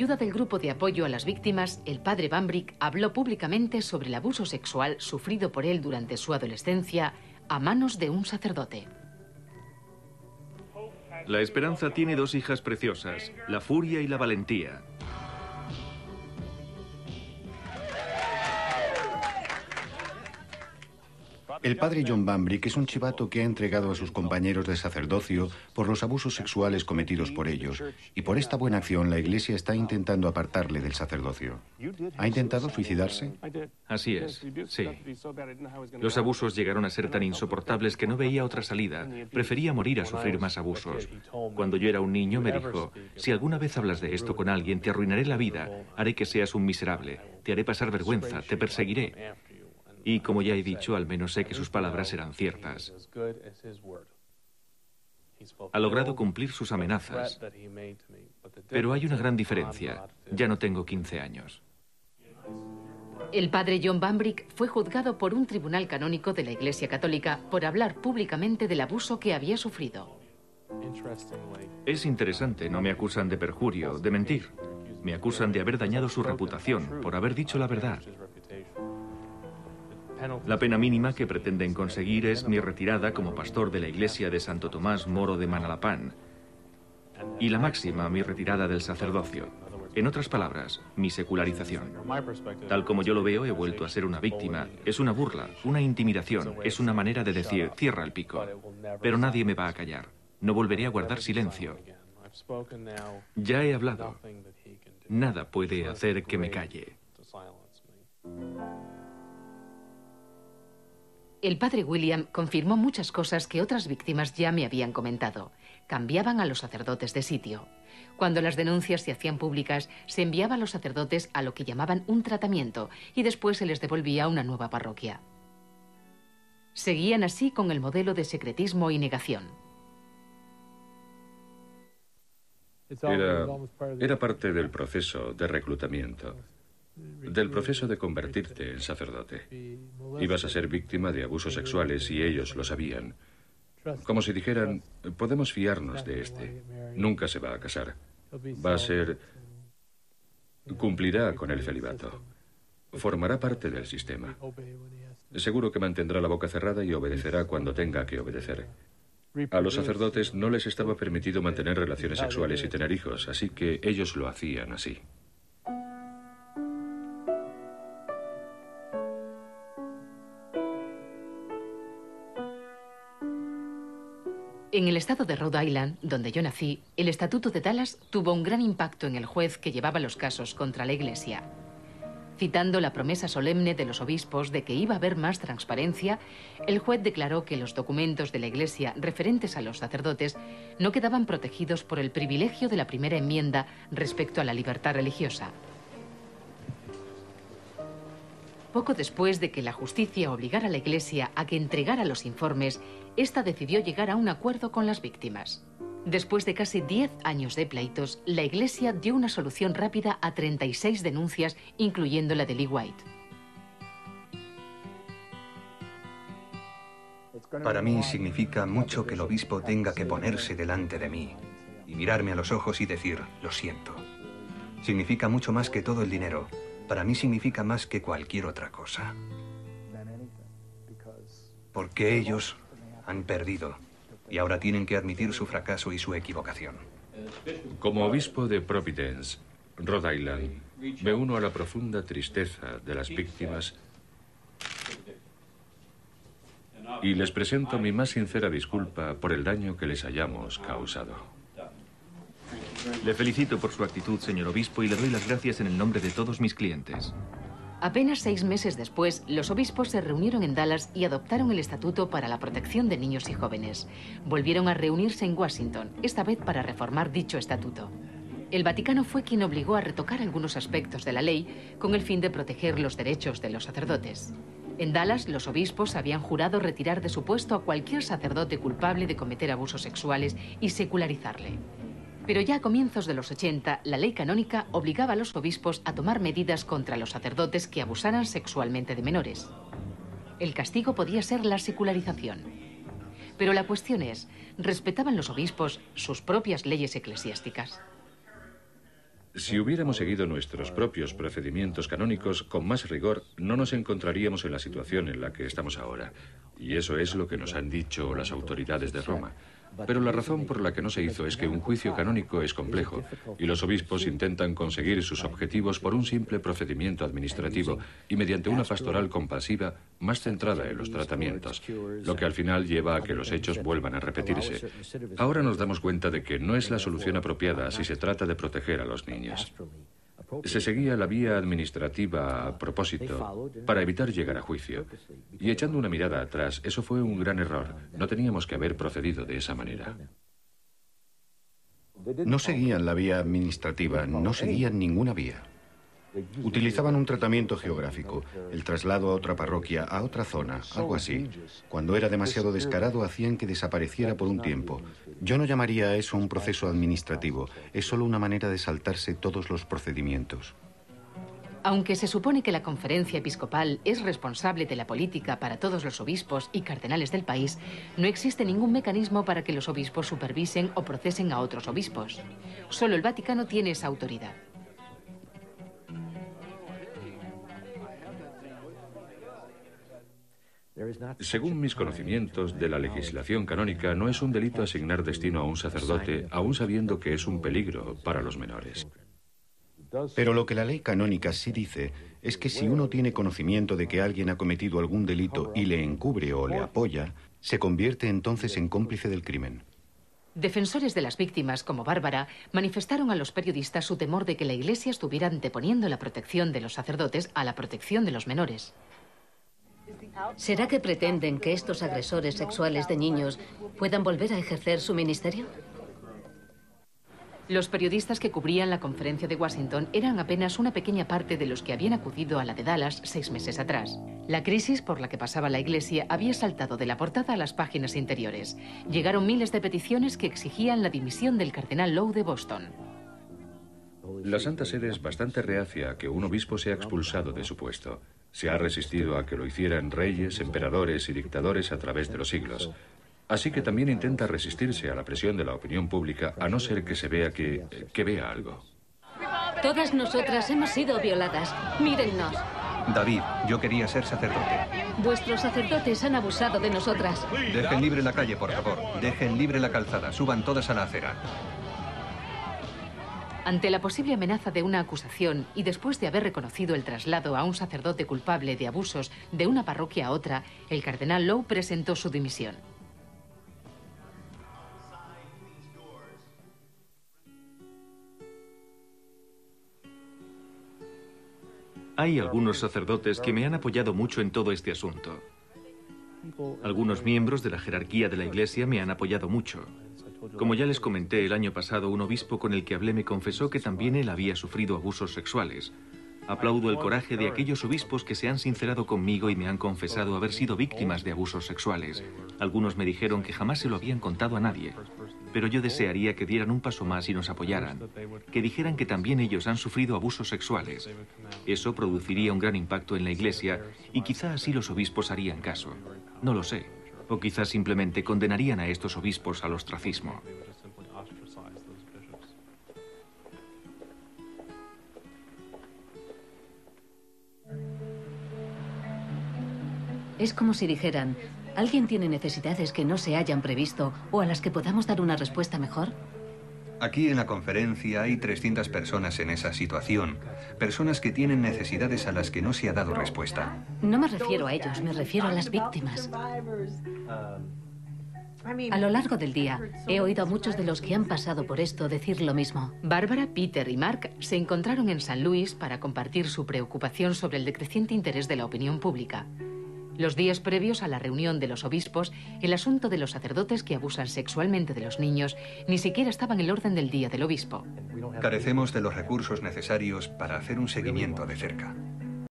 ayuda del grupo de apoyo a las víctimas, el padre Bambrick habló públicamente sobre el abuso sexual sufrido por él durante su adolescencia a manos de un sacerdote. La Esperanza tiene dos hijas preciosas, la Furia y la Valentía. El padre John Bambrick es un chivato que ha entregado a sus compañeros de sacerdocio por los abusos sexuales cometidos por ellos, y por esta buena acción la Iglesia está intentando apartarle del sacerdocio. ¿Ha intentado suicidarse? Así es, sí. Los abusos llegaron a ser tan insoportables que no veía otra salida. Prefería morir a sufrir más abusos. Cuando yo era un niño me dijo, si alguna vez hablas de esto con alguien, te arruinaré la vida, haré que seas un miserable, te haré pasar vergüenza, te perseguiré. Y como ya he dicho, al menos sé que sus palabras eran ciertas. Ha logrado cumplir sus amenazas. Pero hay una gran diferencia. Ya no tengo 15 años. El padre John Bambrick fue juzgado por un tribunal canónico de la Iglesia Católica por hablar públicamente del abuso que había sufrido. Es interesante, no me acusan de perjurio, de mentir. Me acusan de haber dañado su reputación, por haber dicho la verdad. La pena mínima que pretenden conseguir es mi retirada como pastor de la iglesia de Santo Tomás Moro de Manalapán. Y la máxima, mi retirada del sacerdocio. En otras palabras, mi secularización. Tal como yo lo veo, he vuelto a ser una víctima. Es una burla, una intimidación, es una manera de decir, cierra el pico. Pero nadie me va a callar. No volveré a guardar silencio. Ya he hablado. Nada puede hacer que me calle. El padre William confirmó muchas cosas que otras víctimas ya me habían comentado. Cambiaban a los sacerdotes de sitio. Cuando las denuncias se hacían públicas, se enviaba a los sacerdotes a lo que llamaban un tratamiento y después se les devolvía a una nueva parroquia. Seguían así con el modelo de secretismo y negación. Era parte del proceso de reclutamiento. Del proceso de convertirte en sacerdote. Ibas a ser víctima de abusos sexuales y ellos lo sabían. Como si dijeran, podemos fiarnos de este. Nunca se va a casar. Va a ser... Cumplirá con el celibato. Formará parte del sistema. Seguro que mantendrá la boca cerrada y obedecerá cuando tenga que obedecer. A los sacerdotes no les estaba permitido mantener relaciones sexuales y tener hijos, así que ellos lo hacían así. En el estado de Rhode Island, donde yo nací, el Estatuto de Dallas tuvo un gran impacto en el juez que llevaba los casos contra la Iglesia. Citando la promesa solemne de los obispos de que iba a haber más transparencia, el juez declaró que los documentos de la Iglesia referentes a los sacerdotes no quedaban protegidos por el privilegio de la primera enmienda respecto a la libertad religiosa. Poco después de que la justicia obligara a la Iglesia a que entregara los informes, esta decidió llegar a un acuerdo con las víctimas. Después de casi 10 años de pleitos, la Iglesia dio una solución rápida a 36 denuncias, incluyendo la de Lee White. Para mí significa mucho que el obispo tenga que ponerse delante de mí y mirarme a los ojos y decir, lo siento. Significa mucho más que todo el dinero. Para mí significa más que cualquier otra cosa. Porque ellos han perdido y ahora tienen que admitir su fracaso y su equivocación. Como obispo de Providence, Rhode Island, me uno a la profunda tristeza de las víctimas y les presento mi más sincera disculpa por el daño que les hayamos causado. Le felicito por su actitud, señor obispo, y le doy las gracias en el nombre de todos mis clientes. Apenas 6 meses después, los obispos se reunieron en Dallas y adoptaron el Estatuto para la Protección de Niños y Jóvenes. Volvieron a reunirse en Washington, esta vez para reformar dicho estatuto. El Vaticano fue quien obligó a retocar algunos aspectos de la ley con el fin de proteger los derechos de los sacerdotes. En Dallas, los obispos habían jurado retirar de su puesto a cualquier sacerdote culpable de cometer abusos sexuales y secularizarle. Pero ya a comienzos de los 80, la ley canónica obligaba a los obispos a tomar medidas contra los sacerdotes que abusaran sexualmente de menores. El castigo podía ser la secularización. Pero la cuestión es, ¿respetaban los obispos sus propias leyes eclesiásticas? Si hubiéramos seguido nuestros propios procedimientos canónicos con más rigor, no nos encontraríamos en la situación en la que estamos ahora. Y eso es lo que nos han dicho las autoridades de Roma. Pero la razón por la que no se hizo es que un juicio canónico es complejo y los obispos intentan conseguir sus objetivos por un simple procedimiento administrativo y mediante una pastoral compasiva más centrada en los tratamientos, lo que al final lleva a que los hechos vuelvan a repetirse. Ahora nos damos cuenta de que no es la solución apropiada si se trata de proteger a los niños. Se seguía la vía administrativa a propósito para evitar llegar a juicio. Y echando una mirada atrás, eso fue un gran error. No teníamos que haber procedido de esa manera. No seguían la vía administrativa, no seguían ninguna vía. Utilizaban un tratamiento geográfico, el traslado a otra parroquia, a otra zona, algo así. Cuando era demasiado descarado, hacían que desapareciera por un tiempo. Yo no llamaría a eso un proceso administrativo, es solo una manera de saltarse todos los procedimientos. Aunque se supone que la conferencia episcopal es responsable de la política para todos los obispos y cardenales del país, no existe ningún mecanismo para que los obispos supervisen o procesen a otros obispos. Solo el Vaticano tiene esa autoridad. Según mis conocimientos de la legislación canónica, no es un delito asignar destino a un sacerdote, aún sabiendo que es un peligro para los menores. Pero lo que la ley canónica sí dice es que si uno tiene conocimiento de que alguien ha cometido algún delito y le encubre o le apoya, se convierte entonces en cómplice del crimen. Defensores de las víctimas, como Bárbara, manifestaron a los periodistas su temor de que la Iglesia estuviera anteponiendo la protección de los sacerdotes a la protección de los menores. ¿Será que pretenden que estos agresores sexuales de niños puedan volver a ejercer su ministerio? Los periodistas que cubrían la conferencia de Washington eran apenas una pequeña parte de los que habían acudido a la de Dallas 6 meses atrás. La crisis por la que pasaba la Iglesia había saltado de la portada a las páginas interiores. Llegaron miles de peticiones que exigían la dimisión del cardenal Lowe de Boston. La Santa Sede es bastante reacia a que un obispo sea expulsado de su puesto. Se ha resistido a que lo hicieran reyes, emperadores y dictadores a través de los siglos. Así que también intenta resistirse a la presión de la opinión pública, a no ser que se vea que vea algo. Todas nosotras hemos sido violadas. Mírennos. David, yo quería ser sacerdote. Vuestros sacerdotes han abusado de nosotras. Dejen libre la calle, por favor. Dejen libre la calzada. Suban todas a la acera. Ante la posible amenaza de una acusación y después de haber reconocido el traslado a un sacerdote culpable de abusos de una parroquia a otra, el cardenal Lowe presentó su dimisión. Hay algunos sacerdotes que me han apoyado mucho en todo este asunto. Algunos miembros de la jerarquía de la Iglesia me han apoyado mucho. Como ya les comenté el año pasado, un obispo con el que hablé me confesó que también él había sufrido abusos sexuales. Aplaudo el coraje de aquellos obispos que se han sincerado conmigo y me han confesado haber sido víctimas de abusos sexuales. Algunos me dijeron que jamás se lo habían contado a nadie. Pero yo desearía que dieran un paso más y nos apoyaran, que dijeran que también ellos han sufrido abusos sexuales. Eso produciría un gran impacto en la Iglesia y quizá así los obispos harían caso. No lo sé. O quizás simplemente condenarían a estos obispos al ostracismo. Es como si dijeran, ¿alguien tiene necesidades que no se hayan previsto o a las que podamos dar una respuesta mejor? Aquí en la conferencia hay 300 personas en esa situación. Personas que tienen necesidades a las que no se ha dado respuesta. No me refiero a ellos, me refiero a las víctimas. A lo largo del día, he oído a muchos de los que han pasado por esto decir lo mismo. Bárbara, Peter y Mark se encontraron en San Luis para compartir su preocupación sobre el decreciente interés de la opinión pública. Los días previos a la reunión de los obispos, el asunto de los sacerdotes que abusan sexualmente de los niños ni siquiera estaba en el orden del día del obispo. Carecemos de los recursos necesarios para hacer un seguimiento de cerca.